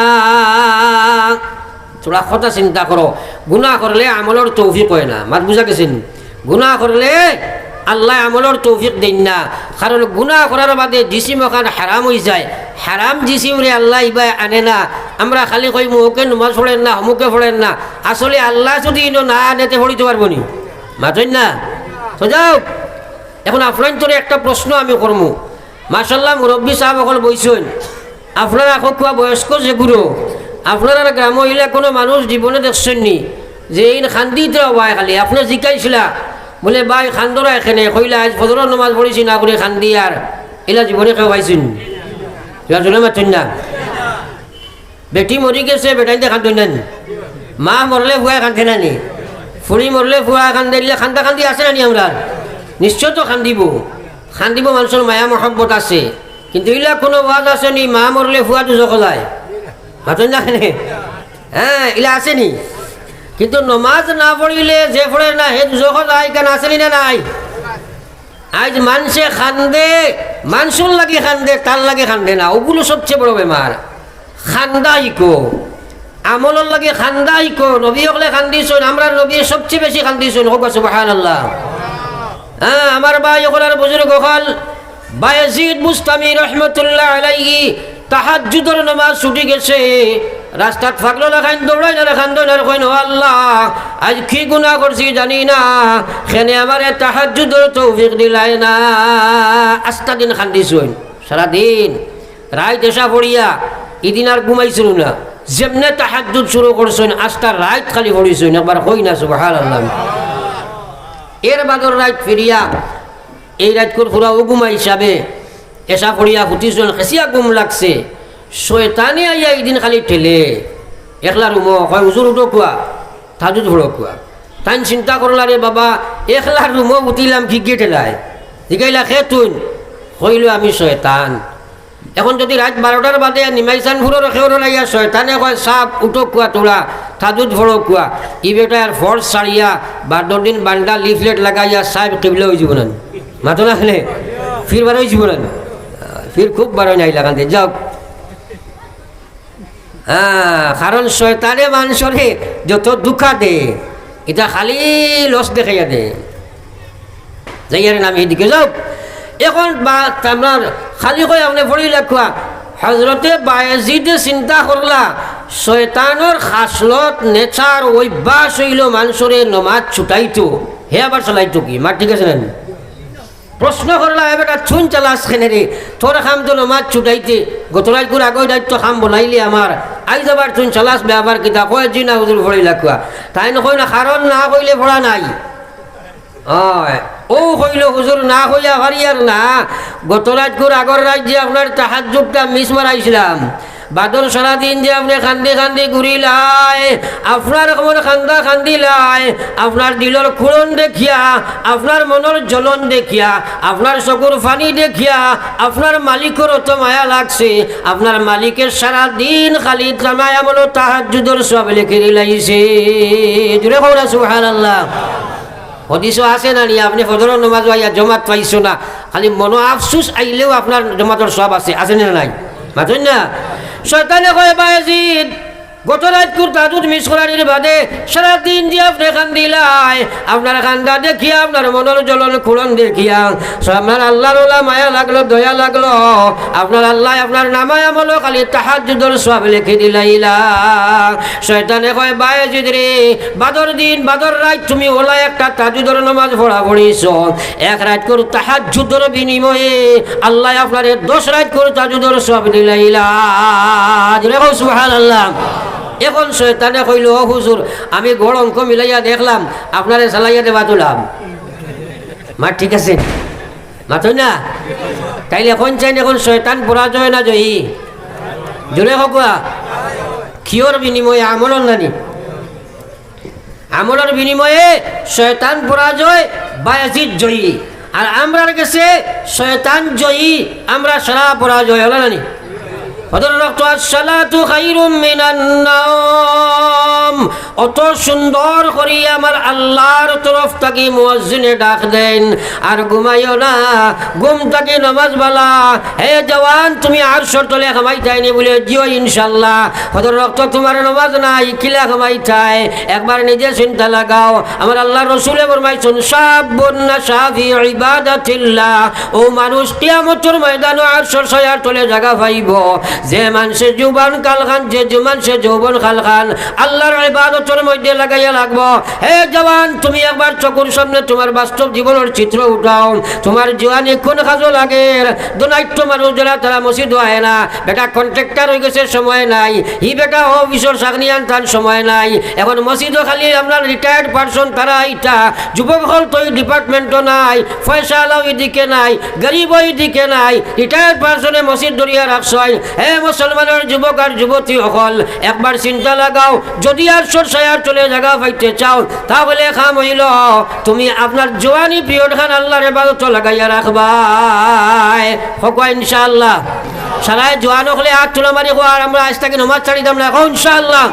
S1: তোরা কথা চিন্তা করো, গুনাহ করলে আমলের তৌফিক হয় না। মাত বুঝা গেছেন? গুনাহ করলে আল্লাহ আমলের তৌফিক দেন না, কারণ গুনাহ করার বাদে জিসিম ওখান হারাম হয়ে যায়। হারাম জিসিমরে আল্লাহ ইবা আনে না। আমরা খালি কই মুখে নমাজ পড়েন না, অমুকে পড়েন না, আসলে আল্লাহ যদি না আনেতে পড়িতে পারবো নি? মাতই না। তো যাও, এখন আপনার তোর একটা প্রশ্ন আমি করবো। মাশাল্লাহ মুরব্বী সাহেব অকল বইছেন, আপনারা খুয়া বয়স্ক যেগুলো, আপনারা গ্রাম মহিলা কোনো মানুষ জীবনে দেখছেন নি যে এই খান্দিতে হবায় খালি আপনার জিকাইছিলা বলে ভাই খান্দরা এখানে কইলা আজ ফজরের নামাজ পড়েছি না করে খান্দি আর এলা জীবনে কেউ পাইছেন এলা জনে মারছেন না বেটি মরি গেছে বেটাইতে খান্দই না মা মরলে ভুয়া খান্দে না নি ফুড়ি মরলে ভুয়া খান্দে দিলে খান্দা খান্দি আছে না নি আমরা নিশ্চয় তো খান্দিব মানুষের মায়া মহব্বত আছে কিন্তু এগুলা কোনো ওয়াজ আছে নি মা মরলে ভুয়া দুজক যায় মাতন না হ্যাঁ এলা আছে নি কিন্তু নমাজ না পড়িলে যে পড়ে না হে দুজক যায় কেন আসেনি না নাই আজ মানুষে খান্দে মানুষের লাগে খান্দে তার লাগে খান্দে না ওগুলো সবচেয়ে বড় বেমার খান্দাইকো আমলের লাগে খান্দাইকো নবী হলে খান্দিছুন আমরা নবী সবচেয়ে বেশি খান্দিছুন হোক সুবহানাল্লাহ হ্যাঁ আমার ভাই ওখানে বুজুর্গ হল বায়াজিদ মুস্তামি রহমতুল্লাহ আলাইহি তাহাজ্জুদের নামাজ ছুটি গেছে রাস্তাত ফাকলো লাগাইন দৌড়াই না লেখান দৌড়ার কইন আল্লাহ আজ কি গুনাহ করছি জানি না খেনে আমারে তাহাজ্জুদের তৌফিক দিলাই না আস্তা দিন খান্দিছুন সারাদিন রাত এসা পড়িয়া ইদিন আর ঘুমাইছিল না যেমনে তাহাজ্জুদ শুরু করছেন আস্তা রাত খালি পড়িছুন একবার কই না সুবহানাল্লাহ এর বাদর রাত ফিরিয়া এই রাত করে পুরা ঘুমা হিসাবে এসা পড়িয়া ফুটিছুন খেসিয়া ঘুম লাগছে শয়তানে আইয়া এইদিন খালি ঠেলে একলা রুম কয় হুজুর উঠো কুয়া তাহাজ্জুদ পড়ো কুয়া তাই চিন্তা করলা রে বাবা একলা রুম উঠিলাম কি গিয়ে ঠেলায় জিগাইলা খে তুই কইল আমি শয়তান এখন যদি রাত 12টার বাদে নিমাইসান ফুরোর খেউর লাইয়া শয়তানে কয় সাপ উঠো কুয়া তোলা তাহাজ্জুদ পড়ো কুয়া ই বেটা আর ফর্স ছাড়িয়া 12 দিন বান্ডা লিফলেট লাগাইয়া সাহেব কিবলা হয়ে যাব না মাতো না খেলে ফির বার হয়ে যাব না ফির খুব বার নাই লাগাতে যাও হ্যাঁ কারণ শয়তানে মানুষরে যত দুঃখা দে এটা খালি লস দেখাইয়া দে যাইয়ার নাম এদিকে যাও এখন বা আপনার খালি কই আপনি পড়ি লেখা হজরতে বায়াজিদে চিন্তা করলা শয়তানোর খাসলত নেচার অভ্যাস হইল মানুষরে নমাজ ছুটাইতো হে আবার চালাইতো কি মার ঠিক আছে না প্রশ্ন করলা এবার ছুন চালাস খেনে রে তোর খাম তো নমাজ ছুটাইতে গতরাই করে আগের দায়িত্ব খাম বনাইলি আমার আইজ আবার ছুন চালাস বে আবার কিতা কয় জি না হুজুর ভরি লাগুয়া তাই নকই না কারণ না কইলে ভরা নাই ও কইল হুজুর না কইয়া ভারিয়ার না গতরাত করে আগর রাত যে আপনার তাহাজ্জুদটা মিস মারাইছিলাম বাদর সারাদিন যে আপনি খান্দি খান্দি ঘুরিলাই আপনার কেমন খান্দা খান্দিলাই আপনার দিলর খুলন দেখিয়া আপনার মনের জ্বলন দেখিয়া আপনার চকুর পানি দেখিয়া আপনার মালিকের অত মায়া লাগছে আপনার মালিকের সারাদিন খালি জামাই আমল তাহাজ্জুদের সব লিখে দিলাইছে জুড়ে কওনা সুবহানাল্লাহ হদিস আছে না নি আপনি ফজরের নামাজ আইয়া জমাত পাইছো না খালি মনো আফসুস আইলেও আপনার জমাতের সব আছে না নাই মাথুন না শয়তানে কয় বায়াজিদ গত রাত কুর তাহাজ্জুদ মিস করার বাদে সারাদিন যে আপনি খান্দিলাই আপনার খান্দা দেখিয়া আপনার মনের জ্বলন খুলন দেখিয়া আপনার আল্লাহর ওলা মায়া লাগলো দয়া লাগলো আপনার আল্লাহ আপনার নামায় আমল খালি তাহাজ্জুদের সব লিখে দিলাইলা শয়তানে কয় বায়াজিদ রে বাদর দিন বাদর রাত তুমি ওলা একটা তাহাজ্জুদের নামাজ পড়া পড়িছ এক রাত করে তাহাজ্জুদের বিনিময়ে আল্লাহ আপনার 10 রাত করে তাহাজ্জুদের সব দিলাইলা জোরে কও সুবহানাল্লাহ এখন শয়তানে কইল ও হুজুর আমি গড় অঙ্ক মিলাইয়া দেখলাম আপনারে চালাইয়া দেবা তুলাম মার ঠিক আছে মাথুন না তাইলে এখন চাই এখন শয়তান পরাজয় না জয়ী জোরে হকুয়া কিয়র বিনিময়ে আমলর নানি আমলের বিনিময়ে শয়তান পরাজয় বায়াজিদ জয়ী আর আমরার কাছে শয়তান জয়ী আমরা সারা পরাজয় হলো নানি অত সুন্দর করি আমার আল্লাহর তরফ থেকে মুয়াজ্জিনে ডাক দেন আর ঘুমাইও না ঘুম থেকে নামাজ বালা হে জওয়ান তুমি আর শর্তলে খামাই যায়নি বলে জিও ইনশাল্লাহ হজর রক্ত তোমার নামাজ নাই কিলা খামাই চাই একবার নিজে চিন্তা লাগাও আমার আল্লাহ রসুলে ফরমাইছেন সাবুন নাশাফি ইবাদাতিল্লাহ ও মানুষ কিয়ামতের ময়দানে আর সরসায়ার তলে জায়গা পাইব যে মানুষে যৌবন কাল খান যে মানুষে যৌবন কাল খান আল্লাহর ইবাদতের মধ্যে লাগাইয়া লাগবো। হে জওয়ান, তুমি একবার চকুর সামনে তোমার বাস্তব জীবনের চিত্র উঠাও। তোমার জওয়ানি কোন কাজও লাগে দোনাইট্য মানুষ যারা তারা মসজিদ হয় না, বেটা কন্ট্রাক্টর হয়ে গেছে সময় নাই, হি বেটা অফিসর চাকরি আনতার সময় নাই। এখন মসজিদও খালি আমরা রিটায়ার্ড পার্সন তারা এইটা, যুবক হল তো এই ডিপার্টমেন্টও নাই, পয়সা আলাও এদিকে নাই, গরিব এদিকে নাই, রিটায়ার্ড পার্সনে মসজিদ দরিয়া রাখছয়। হে মুসলমানের যুবক আর যুবতী হল, একবার চিন্তা লাগাও, যদি আর সরসায়ার চলে জায়গা পাইতে চাও তাহলে খাম হইল তুমি আপনার জওয়ানি পিরিয়ড খান আল্লাহর ইবাদত লাগাইয়া রাখবাই। হকবা ইনশাআল্লাহ। সারায় জোয়ান হলে হাত তুলা মারি হো, আর আমরা আজ থেকে নমাজ ছাড়ি দাম না ইনশাআল্লাহ।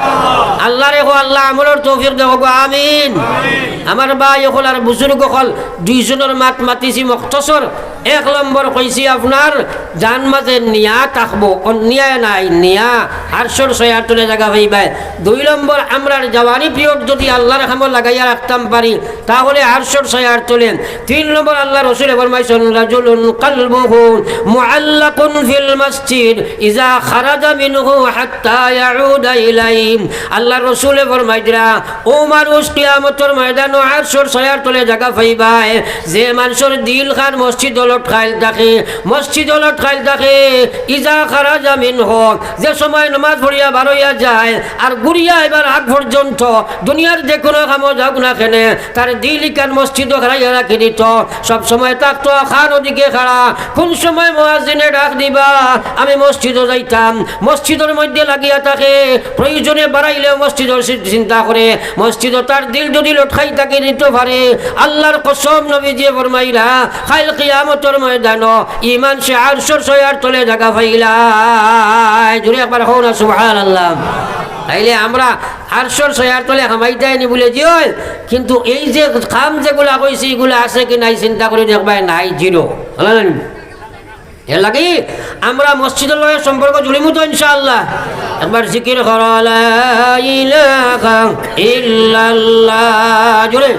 S1: আল্লাহ রে হো, আল্লাহ আমলের তৌফিক দেব গো, আমিন। আমার ভাই হল আর বুজুর্গ হল, দুইজনের মাত মাতিছি মুখতসর। এক নম্বর কইছি আপনার জান মাঝে নিয়া থাকবো, নিয়া নাই নিয়া আরশোর ছয়ার তুলে জায়গা হইবাই। দুই নম্বর আমরার জওয়ানি পিরিয়ড যদি আল্লাহর খামর লাগাইয়া রাখতাম পারি তাহলে আরশোর ছয়ার তুলেন। তিন নম্বর আল্লাহ রসুল ফরমাইছেন রাজুলুন কলবুহু মুআল্লাকুন ফিল মসজিদ ইজা খারাজা মিনহু হাত্তা ইয়াউদা ইলাইহি। আল্লাহ রসুল ফরমাইরা ও মানুষ কিয়ামতের ময়দানে আরশোর ছয়ার তুলে জায়গা পাইবাই যে মানুষের দিল খান মসজিদ খাইল থাকে, মসজিদ খাইল থাকে। ইজা খারাজা মিনহু, যে সময় নামাজ পড়িয়া বারইয়া যায় আর গুড়িয়া এবার আগ পর্যন্ত দুনিয়ার যে কোনো কামো যাক না কেনে তার দিল কান মসজিদ খারাইয়া রাখি দিত। সব সময় থাকতো খান ওদিকে খাড়া, কোন সময় মুয়াজ্জিনে ডাক দিবা আমি মসজিদও যাইতাম। মসজিদের মধ্যে লাগিয়া থাকে, প্রয়োজনে বাড়াইলেও মসজিদের চিন্তা করে, মসজিদ তার দিল যদি লটকাই তাকে নিতে পারে। আল্লাহর কসম নবীজি ফরমাইলা খাইল কিয়ামতের ময়দান ইমান সে আরশের ছয়ার তলে জায়গা পাইলাই। জুড়ে একবার হও না সুবহানাল্লাহ। তাইলে আমরা আরশের ছয়ার তলে হামাইতাইনি বলে যে, কিন্তু এই যে কাম যেগুলা কইছি এগুলো আছে কি নাই চিন্তা করে দেখবাই, নাই, জিরো। এর লাগি আমরা মসজিদের লগে সম্পর্ক জুড়িমু তো ইনশাআল্লাহ। একবার জিকির কর লা ইলাহা ইল্লাল্লাহ, জুড়ে